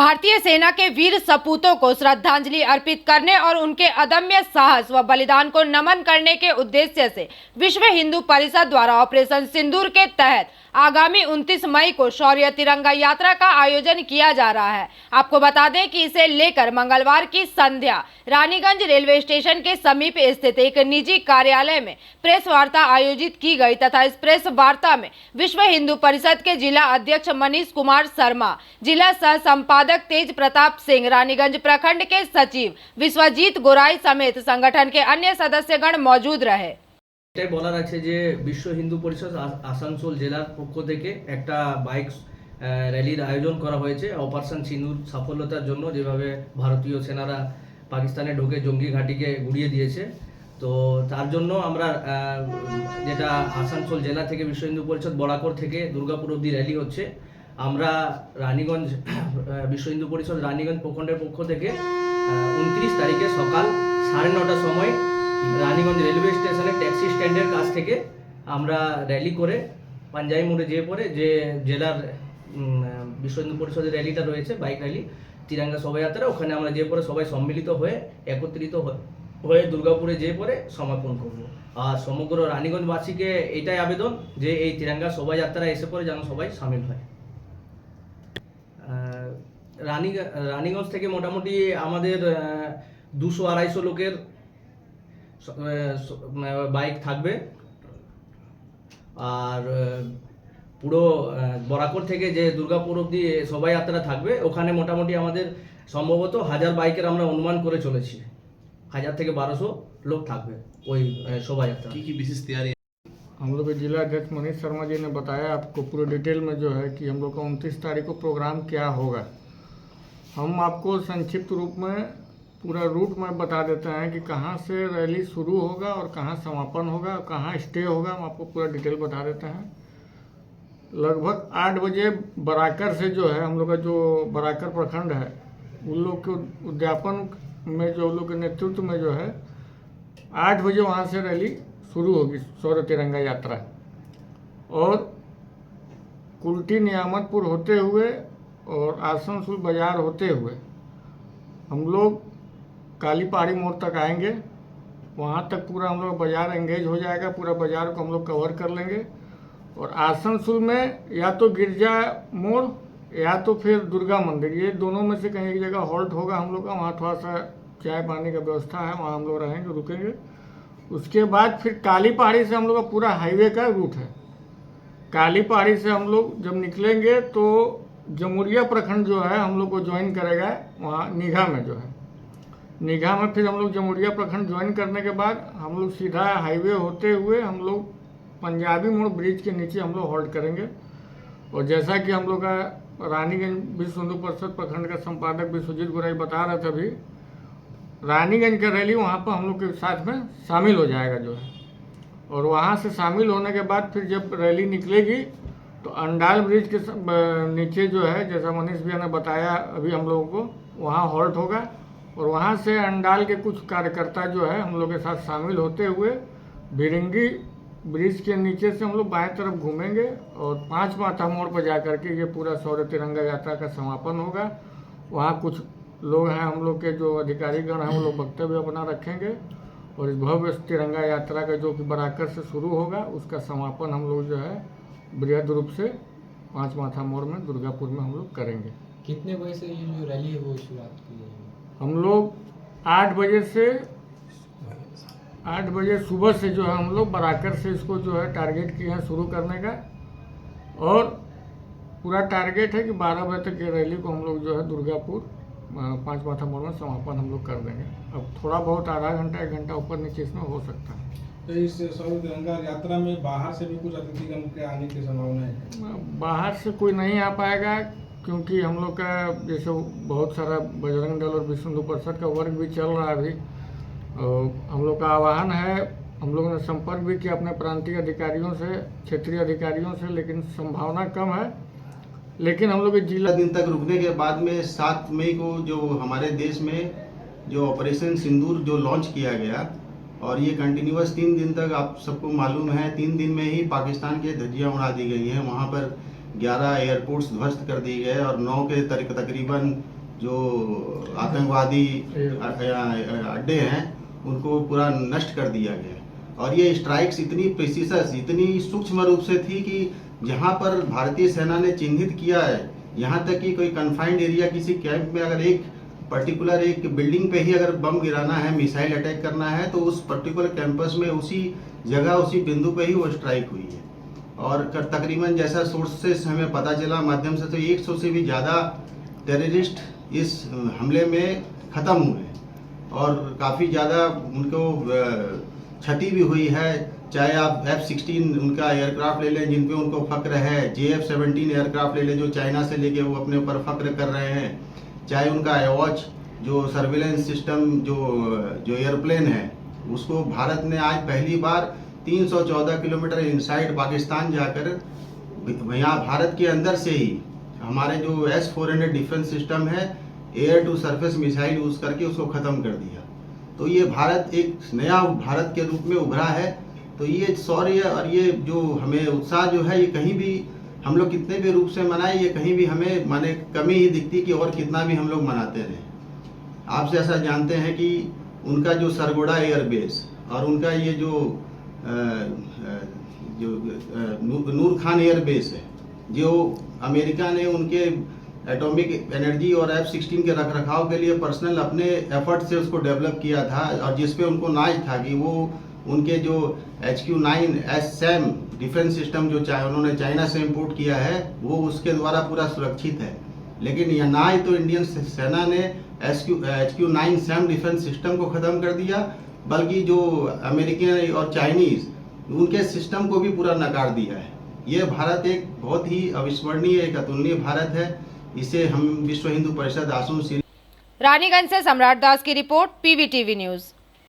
भारतीय सेना के वीर सपूतों को श्रद्धांजलि अर्पित करने और उनके अदम्य साहस व बलिदान को नमन करने के उद्देश्य से विश्व हिंदू परिषद द्वारा ऑपरेशन सिंदूर के तहत आगामी 29 मई को शौर्य तिरंगा यात्रा का आयोजन किया जा रहा है। आपको बता दें कि इसे लेकर मंगलवार की संध्या रानीगंज रेलवे स्टेशन के समीप स्थित एक निजी कार्यालय में प्रेस वार्ता आयोजित की गई तथा इस प्रेस वार्ता में विश्व हिंदू परिषद के जिला अध्यक्ष मनीष कुमार शर्मा, जिला सह संपादक तेज प्रताप सिंह, रानीगंज प्रखंड के सचिव विश्वजीत गोराई समेत संगठन के अन्य सदस्यगण मौजूद रहे। এটাই বলার আছে যে বিশ্ব হিন্দু পরিষদ আসানসোল জেলার পক্ষ থেকে একটা বাইক র্যালির আয়োজন করা হয়েছে অপারেশন সিঁদুর সফলতার জন্য। যেভাবে ভারতীয় সেনারা পাকিস্তানে ঢুকে জঙ্গি ঘাঁটিকে গুড়িয়ে দিয়েছে, তো তার জন্য আমরা যেটা আসানসোল জেলা থেকে বিশ্ব হিন্দু পরিষদ বরাকর থেকে দুর্গাপুর অবধি র্যালি হচ্ছে। আমরা রানীগঞ্জ বিশ্ব হিন্দু পরিষদ রানীগঞ্জ প্রখণ্ডের পক্ষ থেকে 29 তারিখে সকাল 9:30টার সময় রানীগঞ্জ রেলওয়ে স্টেশনে ট্যাক্সি স্ট্যান্ডের কাছ থেকে আমরা র্যালি করে পাঞ্জাবি মোড়ে যেয়ে পড়ে যে জেলার বিশ্ব হিন্দু পরিষদের র্যালিটা রয়েছে, বাইক র্যালি তিরঙ্গা শোভাযাত্রা, ওখানে আমরা যেয়ে পড়ে সবাই সম্মিলিত হয়ে একত্রিত হয়ে দুর্গাপুরে যেয়ে পড়ে সমাপন করব। আর সমগ্র রানীগঞ্জবাসীকে এটাই আবেদন যে এই তিরঙ্গা শোভাযাত্রায় এসে পড়ে যেন সবাই সামিল হয়। রানীগঞ্জ থেকে মোটামুটি আমাদের 200-250 লোকের বাইক থাকবে। আর পুরো বরাকর থেকে যে দুর্গাপুর অবধি শোভাযাত্রা থাকবে, ওখানে মোটামুটি আমাদের সম্ভবত 1000 বাইকের আমরা অনুমান করে চলেছি। 1000 থেকে 1200 लोग থাকবে ওই শোভাযাত্রা। की विशेष तैयारी? हम लोग के जिला अध्यक्ष मनीष शर्मा जी ने बताया आपको पूरे डिटेल में जो है कि हम लोग का 29 तारीख को प्रोग्राम क्या होगा। हम आपको संक्षिप्त रूप में पूरा रूट में बता देते हैं कि कहाँ से रैली शुरू होगा और कहाँ समापन होगा और कहाँ स्टे होगा। हम आपको पूरा डिटेल बता देते हैं। लगभग 8 बजे बराकर से जो है हम लोग का जो बराकर प्रखंड है उन लोग के उद्यापन में जो लोग के नेतृत्व में जो है 8 बजे वहाँ से रैली शुरू होगी शौर्य तिरंगा यात्रा। और कुल्टी नियामतपुर होते हुए और आसनसोल बाजार होते हुए हम लोग काली पहाड़ी मोड़ तक आएंगे। वहाँ तक पूरा हम लोग बाज़ार एंगेज हो जाएगा, पूरा बाज़ार को हम लोग कवर कर लेंगे। और आसनसोल में या तो गिरजा मोड़ या तो फिर दुर्गा मंदिर, ये दोनों में से कहीं एक जगह हॉल्ट होगा हम लोग का। वहाँ थोड़ा सा चाय पानी का व्यवस्था है, वहाँ हम लोग रहेंगे, रुकेंगे। उसके बाद फिर काली पहाड़ी से हम लोग का पूरा हाईवे का रूट है। काली पहाड़ी से हम लोग जब निकलेंगे तो जमुरिया प्रखंड जो है हम लोग को ज्वाइन करेगा वहाँ निघा में जो है। निघा में फिर हम लोग जमुरिया प्रखंड ज्वाइन करने के बाद हम लोग सीधा हाईवे होते हुए हम लोग पंजाबी मोड़ ब्रिज के नीचे हम लोग हॉल्ट करेंगे। और जैसा कि हम लोग का रानीगंज विश्व हिंदू परिषद प्रखंड का संपादक विश्वजीत गोराई बता रहा था अभी, रानीगंज का रैली वहाँ पर हम लोग के साथ में शामिल हो जाएगा जो है। और वहाँ से शामिल होने के बाद फिर जब रैली निकलेगी तो अंडाल ब्रिज के नीचे जो है, जैसा मनीष भैया ने बताया अभी हम लोगों को, वहाँ हॉल्ट होगा। और वहाँ से अंडाल के कुछ कार्यकर्ता जो है हम लोग के साथ शामिल होते हुए भिरंगी ब्रिज के नीचे से हम लोग बाएं तरफ घूमेंगे और 5 माथा मोड़ पर जा कर के ये पूरा शौर्य तिरंगा यात्रा का समापन होगा। वहाँ कुछ लोग हैं हम लोग के जो अधिकारीगण हैं वो लोग वक्तव्य अपना रखेंगे। और इस भव्य तिरंगा यात्रा का जो कि बराकर से शुरू होगा उसका समापन हम लोग जो है बृहद रूप से 5 माथा मोड़ में दुर्गापुर में हम लोग करेंगे। कितने बजे से ये जो रैली है वो शुरुआत की जाएगी? हम लोग 8 बजे सुबह से जो है हम लोग बराकर से इसको जो है टारगेट किए हैं शुरू करने का। और पूरा टारगेट है कि 12 बजे तक ये रैली को हम लोग जो है दुर्गापुर 5 माथा मोड़ में समापन हम लोग कर देंगे। अब थोड़ा बहुत आधा घंटा 1 घंटा ऊपर नीचे इसमें हो सकता है। तो इस शौर्य तिरंगा यात्रा में बाहर से भी कुछ अतिथिगण के आने की संभावना है? बाहर से कोई नहीं आ पाएगा क्योंकि हम लोग का जैसे बहुत सारा बजरंग दल और विश्व हिंदू परिषद का वर्क भी चल रहा है अभी। और हम लोग का आह्वान है, हम लोगों ने संपर्क भी किया अपने प्रांतीय अधिकारियों से, क्षेत्रीय अधिकारियों से, लेकिन संभावना कम है। लेकिन हम लोग जिला दिन तक रुकने के बाद में 7 मई को जो हमारे देश में जो ऑपरेशन सिंदूर जो लॉन्च किया गया और ये कंटिन्यूअस 3 दिन तक आप सबको मालूम है 3 दिन में ही पाकिस्तान के धज्जियाँ उड़ा दी गई हैं। वहाँ पर 11 एयरपोर्ट्स ध्वस्त कर दिए गए और 9 के तकरीबन जो आतंकवादी अड्डे हैं उनको पूरा नष्ट कर दिया गया। और ये स्ट्राइक्स इतनी प्रिसीजस, इतनी सूक्ष्म रूप से थी कि जहां पर भारतीय सेना ने चिन्हित किया है, यहाँ तक कि कोई कन्फाइंड एरिया किसी कैंप में अगर एक पर्टिकुलर एक बिल्डिंग पे ही अगर बम गिराना है, मिसाइल अटैक करना है, तो उस पर्टिकुलर कैंपस में उसी जगह उसी बिंदु पे ही वो स्ट्राइक हुई है। और तकरीबन जैसा सोर्सेस हमें पता चला माध्यम से, तो 100 से भी ज़्यादा टेररिस्ट इस हमले में ख़त्म हुए और काफ़ी ज़्यादा उनको क्षति भी हुई है। चाहे आप F-16 उनका एयरक्राफ्ट ले लें जिन पे उनको फक्र है, JF-17 एयरक्राफ्ट ले लें जो चाइना से लेके वो अपने ऊपर फक्र कर रहे हैं, चाहे उनका एवॉच जो सर्विलेंस सिस्टम जो एयरप्लेन है, उसको भारत ने आज पहली बार 314 किलोमीटर इनसाइड पाकिस्तान जाकर यहाँ भारत के अंदर से ही हमारे जो S-400 डिफेंस सिस्टम है, air to surface missile use करके उसको ख़त्म कर दिया। तो ये भारत एक नया भारत के रूप में उभरा है। तो ये शौर्य और ये जो हमें उत्साह जो है, ये कहीं भी हम लोग कितने भी रूप से मनाए, ये कहीं भी हमें माने कमी ही दिखती कि और कितना भी हम लोग मनाते रहे। आपसे ऐसा जानते हैं कि उनका जो सरगोड़ा एयरबेस और उनका ये जो नूर खान एयरबेस है, जो अमेरिका ने उनके एटॉमिक एनर्जी और F-16 के रखरखाव के लिए पर्सनल अपने एफर्ट से उसको डेवलप किया था और जिस पे उनको नाज था कि वो उनके जो HQ-9 SAM डिफेंस सिस्टम जो उन्होंने चाइना से इंपोर्ट किया है, वो उसके द्वारा पूरा सुरक्षित है। लेकिन यह ना ही तो इंडियन सेना ने HQ-9 SAM डिफेंस सिस्टम को ख़त्म कर दिया, बल्कि जो अमेरिकन और चाइनीज़ उनके सिस्टम को भी पूरा नकार दिया है। ये भारत एक बहुत ही अविस्मरणीय, एक अतुलनीय भारत है। इसे हम विश्व हिंदू परिषद आसन रानीगंज से सम्राट दास की रिपोर्ट, PVTV न्यूज।